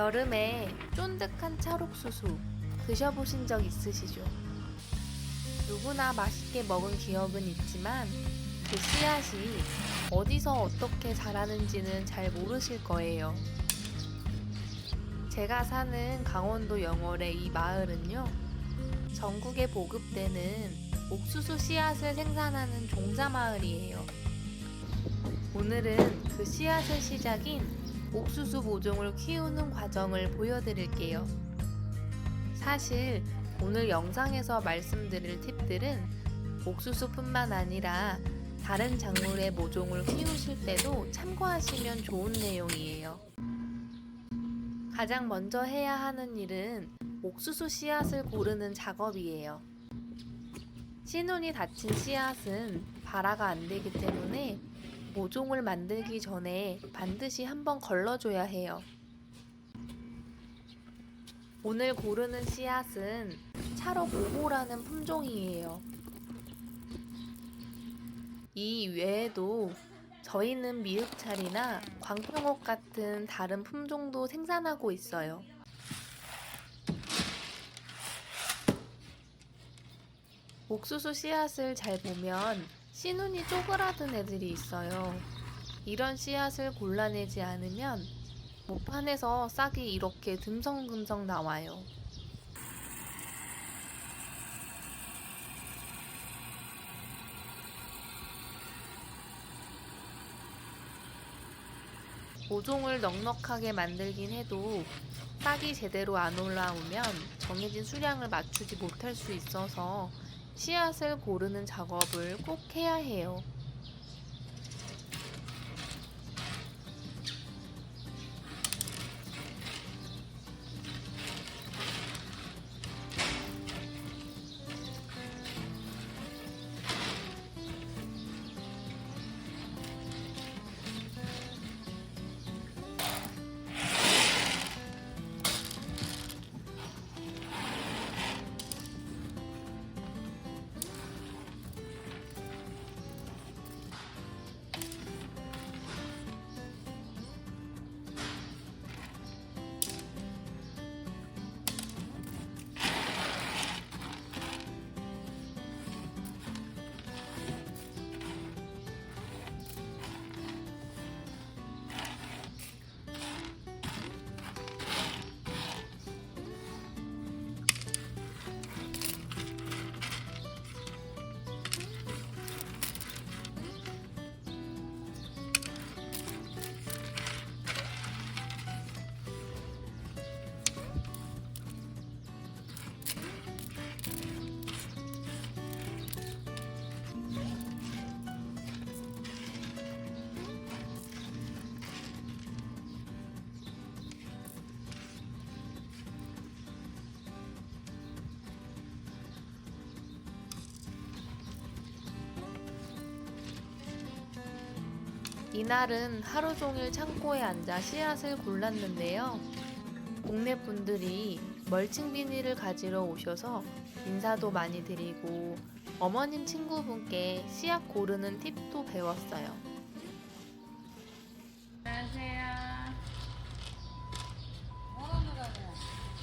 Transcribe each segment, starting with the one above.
여름에 쫀득한 찰옥수수 드셔보신 적 있으시죠? 누구나 맛있게 먹은 기억은 있지만 그 씨앗이 어디서 어떻게 자라는지는 잘 모르실 거예요. 제가 사는 강원도 영월의 이 마을은요, 전국에 보급되는 옥수수 씨앗을 생산하는 종자마을이에요. 오늘은 그 씨앗의 시작인 옥수수 모종을 키우는 과정을 보여드릴게요. 사실 오늘 영상에서 말씀드릴 팁들은 옥수수뿐만 아니라 다른 작물의 모종을 키우실 때도 참고하시면 좋은 내용이에요. 가장 먼저 해야 하는 일은 옥수수 씨앗을 고르는 작업이에요. 씨눈이 닫힌 씨앗은 발화가 안 되기 때문에 모종을 만들기 전에 반드시 한번 걸러줘야 해요. 오늘 고르는 씨앗은 찰옥 5호라는 품종이에요. 이 외에도 저희는 미흡찰이나 광평옥 같은 다른 품종도 생산하고 있어요. 옥수수 씨앗을 잘 보면 씨눈이 쪼그라든 애들이 있어요. 이런 씨앗을 골라내지 않으면 모판에서 싹이 이렇게 듬성듬성 나와요. 모종을 넉넉하게 만들긴 해도 싹이 제대로 안 올라오면 정해진 수량을 맞추지 못할 수 있어서 씨앗을 고르는 작업을 꼭 해야 해요. 이날은 하루 종일 창고에 앉아 씨앗을 골랐는데요. 동네 분들이 멀칭 비닐을 가지러 오셔서 인사도 많이 드리고 어머님 친구분께 씨앗 고르는 팁도 배웠어요. 안녕하세요.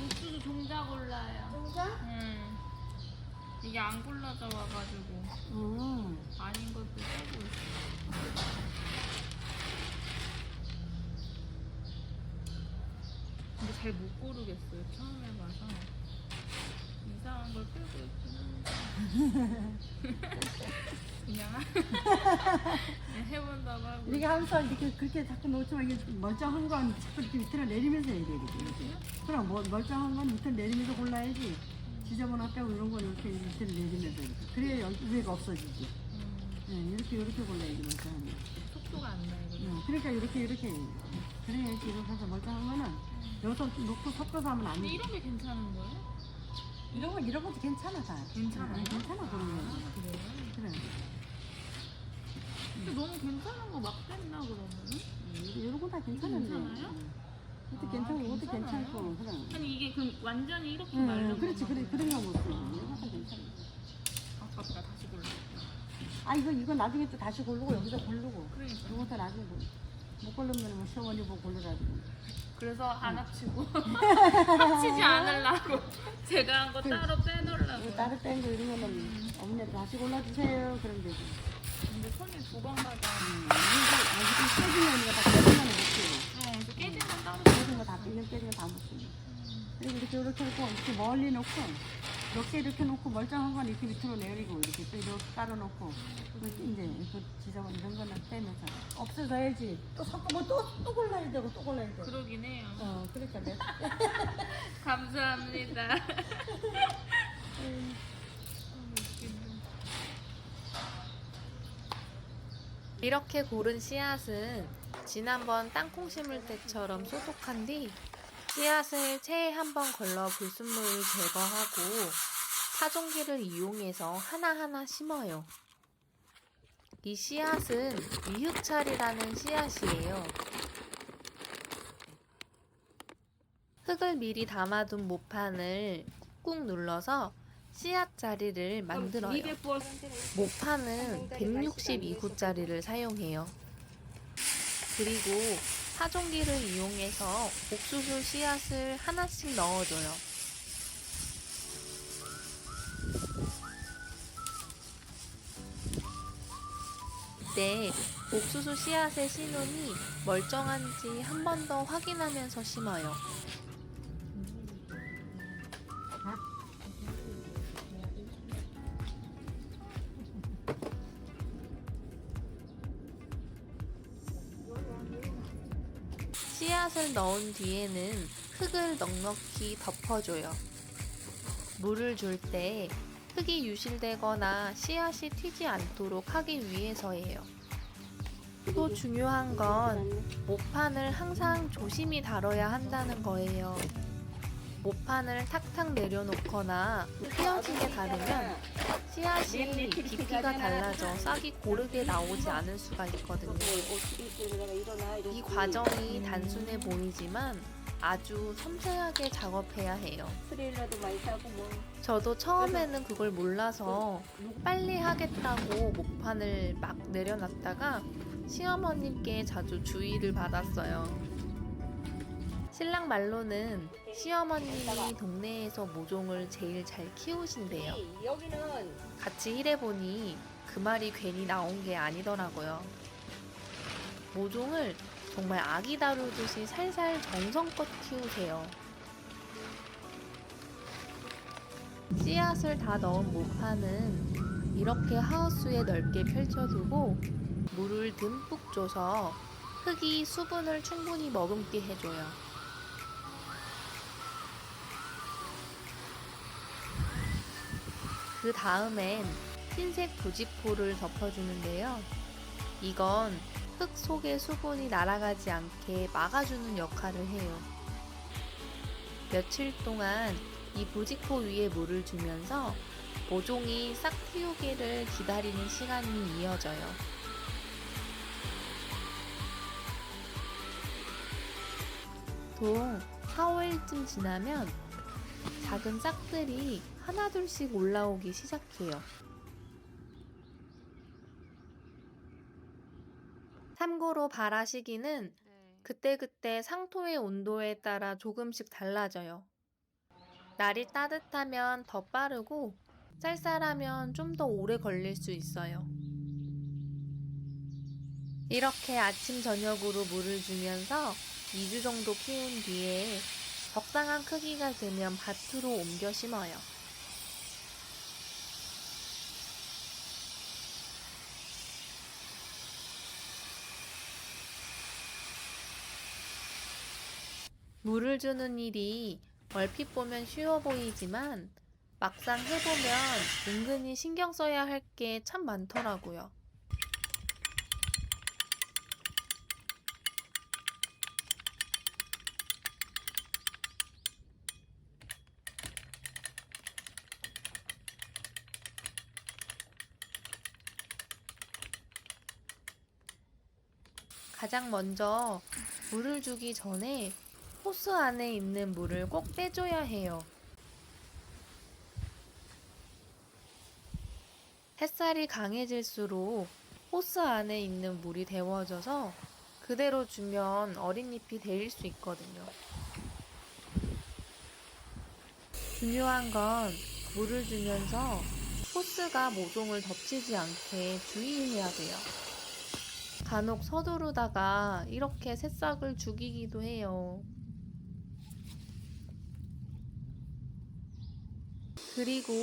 옥수수 종자 골라요. 종자? 이게 안 골라져 와가지고 아닌 것도 빼고 있어. 근데 잘 못 고르겠어요. 처음 해봐서 이상한 걸 빼고 있구나. 그냥 해본다고 하고. 이게 항상 이렇게 그렇게 자꾸 놓지만 이게 멀쩡한 건 자꾸 이렇게 밑으로 내리면서 해야 되거든. 그럼 멀쩡한 건 밑으로 내리면서 골라야지. 지저분한 빼고 이런 건 이렇게 밑으로 내리면서 이렇게. 그래야 위에가 없어지지. 이렇게 골라야지 멀쩡한 거. 속도가 안 나요. 그냥. 그러니까 이렇게 그래야지 이렇게 해서 멀쩡한 거는 여기서 놓고 섞어서 하면 안 근데 돼. 이런 게 괜찮은 거예요? 이런 것도 괜찮아 다. 괜찮아요? 괜찮아 그런 거. 그래요? 그래. 근데 너무 괜찮은 거 막 뺐나 그러면은? 이런 거 다 괜찮은데. 괜찮아요? 이것도 아, 괜찮고 이것도 괜찮아요? 괜찮고 그래. 아니 이게 그럼 완전히 이렇게 말른 그렇지 건가 그래 보네. 그런 거 못 써. 이런 것도 괜찮아. 아깝다 다시 골랐다. 아 이거 나중에 또 다시 고르고 여기서 고르고. 그러니까 이것도 나중에 못 고르면 뭐 시어머니 보고 고르라고. 그래서 안 합치고 합치지 않으려고 제가 한 거 따로 빼놓으려고. 다른 뺀거 이런 거는 어머니 다시 골라주세요. 그럼 되지. 근데 손이 두 번 가다. 아직은 깨진 언니가 다 깨진 거는 못 쓰고. 그래서 깨진 건 따로. 깨진 거다 깨진 거다 못 쓰고. 그리고 이렇게 놓고 이렇게 멀리 놓고 이렇게 놓고 멀쩡한 건 이렇게 밑으로 내리고 이렇게 또 이렇게 깔아놓고 이제 이렇게 지저분 이런 거는 빼면서 없어져야지. 또 섞으면 또 골라야 되고 또 골라야 되고. 그러긴 해요. 그러니까 내가 감사합니다. 이렇게 고른 씨앗은 지난번 땅콩 심을 때처럼 소독한 뒤 씨앗을 체에 한번 걸러 불순물을 제거하고 파종기를 이용해서 하나하나 심어요. 이 씨앗은 미흑찰이라는 씨앗이에요. 흙을 미리 담아둔 모판을 꾹꾹 눌러서 씨앗 자리를 만들어요. 모판은 162구짜리를 사용해요. 그리고 파종기를 이용해서 옥수수 씨앗을 하나씩 넣어줘요. 이때 옥수수 씨앗의 신혼이 멀쩡한지 한 번 더 확인하면서 심어요. 씨앗을 넣은 뒤에는 흙을 넉넉히 덮어줘요. 물을 줄 때 흙이 유실되거나 씨앗이 튀지 않도록 하기 위해서예요. 또 중요한 건 모판을 항상 조심히 다뤄야 한다는 거예요. 모판을 탁탁 내려놓거나 휘어지게 다루면 씨앗이 깊이가 달라져 싹이 고르게 나오지 않을 수가 있거든요. 이 과정이 단순해 보이지만 아주 섬세하게 작업해야 해요. 저도 처음에는 그걸 몰라서 빨리 하겠다고 모판을 막 내려놨다가 시어머님께 자주 주의를 받았어요. 신랑 말로는 시어머님이 동네에서 모종을 제일 잘 키우신대요. 같이 일해보니 그 말이 괜히 나온 게 아니더라고요. 모종을 정말 아기 다루듯이 살살 정성껏 키우세요. 씨앗을 다 넣은 모판은 이렇게 하우스에 넓게 펼쳐두고 물을 듬뿍 줘서 흙이 수분을 충분히 머금게 해줘요. 그 다음엔 흰색 부직포를 덮어주는데요. 이건 흙 속의 수분이 날아가지 않게 막아주는 역할을 해요. 며칠 동안 이 부직포 위에 물을 주면서 모종이 싹 틔우기를 기다리는 시간이 이어져요. 보통 4, 5일쯤 지나면 작은 싹들이 하나둘씩 올라오기 시작해요. 참고로 발화 시기는 그때그때 상토의 온도에 따라 조금씩 달라져요. 날이 따뜻하면 더 빠르고 쌀쌀하면 좀 더 오래 걸릴 수 있어요. 이렇게 아침 저녁으로 물을 주면서 2주 정도 키운 뒤에 적당한 크기가 되면 밭으로 옮겨 심어요. 물을 주는 일이 얼핏 보면 쉬워 보이지만 막상 해보면 은근히 신경 써야 할 게 참 많더라고요. 가장 먼저 물을 주기 전에 호스 안에 있는 물을 꼭 빼줘야 해요. 햇살이 강해질수록 호스 안에 있는 물이 데워져서 그대로 주면 어린 잎이 데일 수 있거든요. 중요한 건 물을 주면서 호스가 모종을 덮치지 않게 주의해야 돼요. 간혹 서두르다가 이렇게 새싹을 죽이기도 해요. 그리고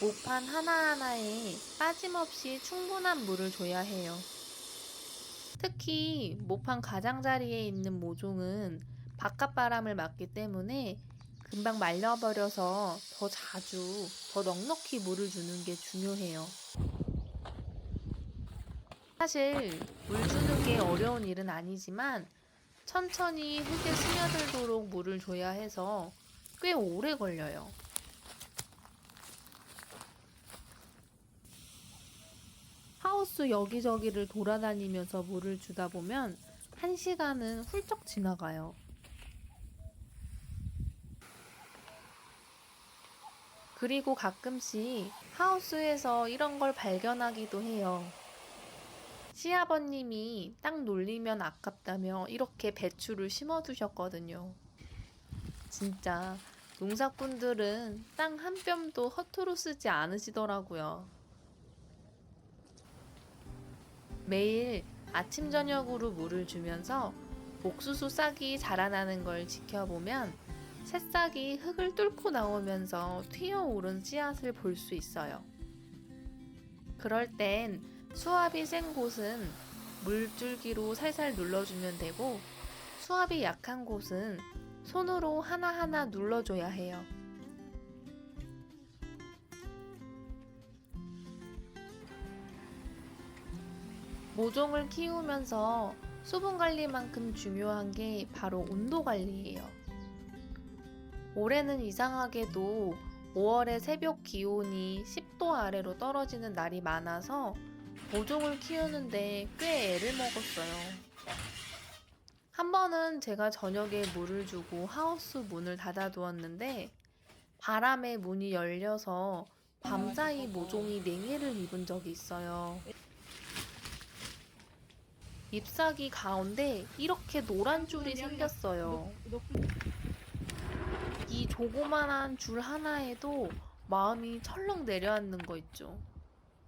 모판 하나하나에 빠짐없이 충분한 물을 줘야 해요. 특히 모판 가장자리에 있는 모종은 바깥바람을 맞기 때문에 금방 말려버려서 더 자주, 더 넉넉히 물을 주는 게 중요해요. 사실 물 주는 게 어려운 일은 아니지만 천천히 흙에 스며들도록 물을 줘야 해서 꽤 오래 걸려요. 하우스 여기저기를 돌아다니면서 물을 주다 보면 1시간은 훌쩍 지나가요. 그리고 가끔씩 하우스에서 이런 걸 발견하기도 해요. 시아버님이 땅 놀리면 아깝다며 이렇게 배추를 심어두셨거든요. 진짜 농사꾼들은 땅 한 뼘도 허투루 쓰지 않으시더라고요. 매일 아침 저녁으로 물을 주면서 옥수수 싹이 자라나는 걸 지켜보면 새싹이 흙을 뚫고 나오면서 튀어오른 씨앗을 볼 수 있어요. 그럴 땐 수압이 센 곳은 물줄기로 살살 눌러주면 되고, 수압이 약한 곳은 손으로 하나하나 눌러줘야 해요. 모종을 키우면서 수분 관리만큼 중요한 게 바로 온도 관리예요. 올해는 이상하게도 5월에 새벽 기온이 10도 아래로 떨어지는 날이 많아서 모종을 키우는데 꽤 애를 먹었어요. 한 번은 제가 저녁에 물을 주고 하우스 문을 닫아두었는데 바람에 문이 열려서 밤사이 모종이 냉해를 입은 적이 있어요. 잎사귀 가운데 이렇게 노란 줄이 생겼어요. 이 조그만한 줄 하나에도 마음이 철렁 내려앉는 거 있죠.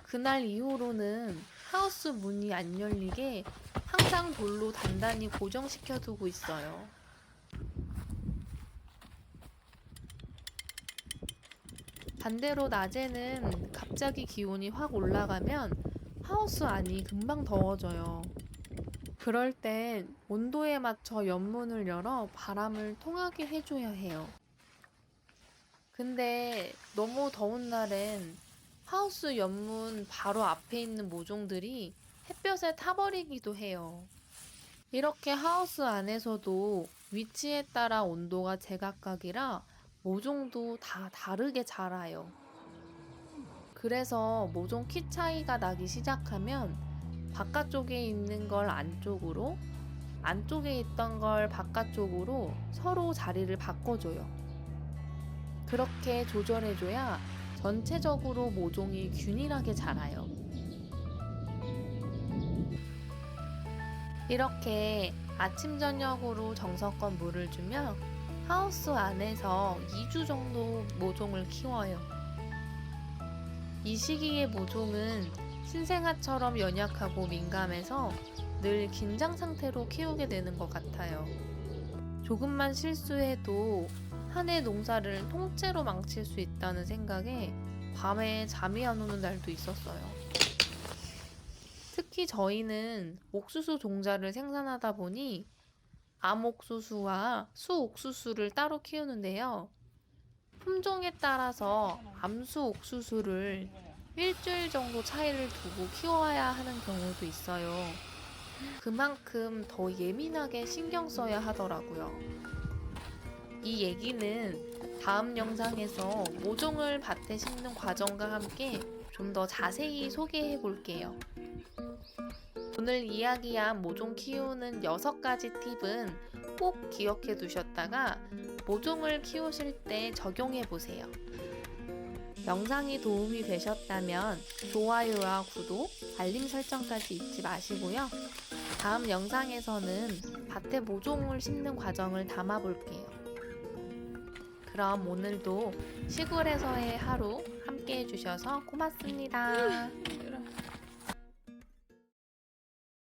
그날 이후로는 하우스 문이 안 열리게 항상 돌로 단단히 고정시켜 두고 있어요. 반대로 낮에는 갑자기 기온이 확 올라가면 하우스 안이 금방 더워져요. 그럴 땐 온도에 맞춰 연문을 열어 바람을 통하게 해줘야 해요. 근데 너무 더운 날엔 하우스 연문 바로 앞에 있는 모종들이 햇볕에 타버리기도 해요. 이렇게 하우스 안에서도 위치에 따라 온도가 제각각이라 모종도 다 다르게 자라요. 그래서 모종 키 차이가 나기 시작하면 바깥쪽에 있는 걸 안쪽으로, 안쪽에 있던 걸 바깥쪽으로 서로 자리를 바꿔줘요. 그렇게 조절해줘야 전체적으로 모종이 균일하게 자라요. 이렇게 아침 저녁으로 정성껏 물을 주며 하우스 안에서 2주 정도 모종을 키워요. 이 시기의 모종은 신생아처럼 연약하고 민감해서 늘 긴장 상태로 키우게 되는 것 같아요. 조금만 실수해도 한 해 농사를 통째로 망칠 수 있다는 생각에 밤에 잠이 안 오는 날도 있었어요. 특히 저희는 옥수수 종자를 생산하다 보니 암옥수수와 수옥수수를 따로 키우는데요. 품종에 따라서 암수 옥수수를 일주일 정도 차이를 두고 키워야 하는 경우도 있어요. 그만큼 더 예민하게 신경 써야 하더라고요. 이 얘기는 다음 영상에서 모종을 밭에 심는 과정과 함께 좀 더 자세히 소개해 볼게요. 오늘 이야기한 모종 키우는 6가지 팁은 꼭 기억해 두셨다가 모종을 키우실 때 적용해 보세요. 영상이 도움이 되셨다면 좋아요와 구독, 알림 설정까지 잊지 마시고요. 다음 영상에서는 밭에 모종을 심는 과정을 담아 볼게요. 그럼 오늘도 시골에서의 하루 함께 해주셔서 고맙습니다.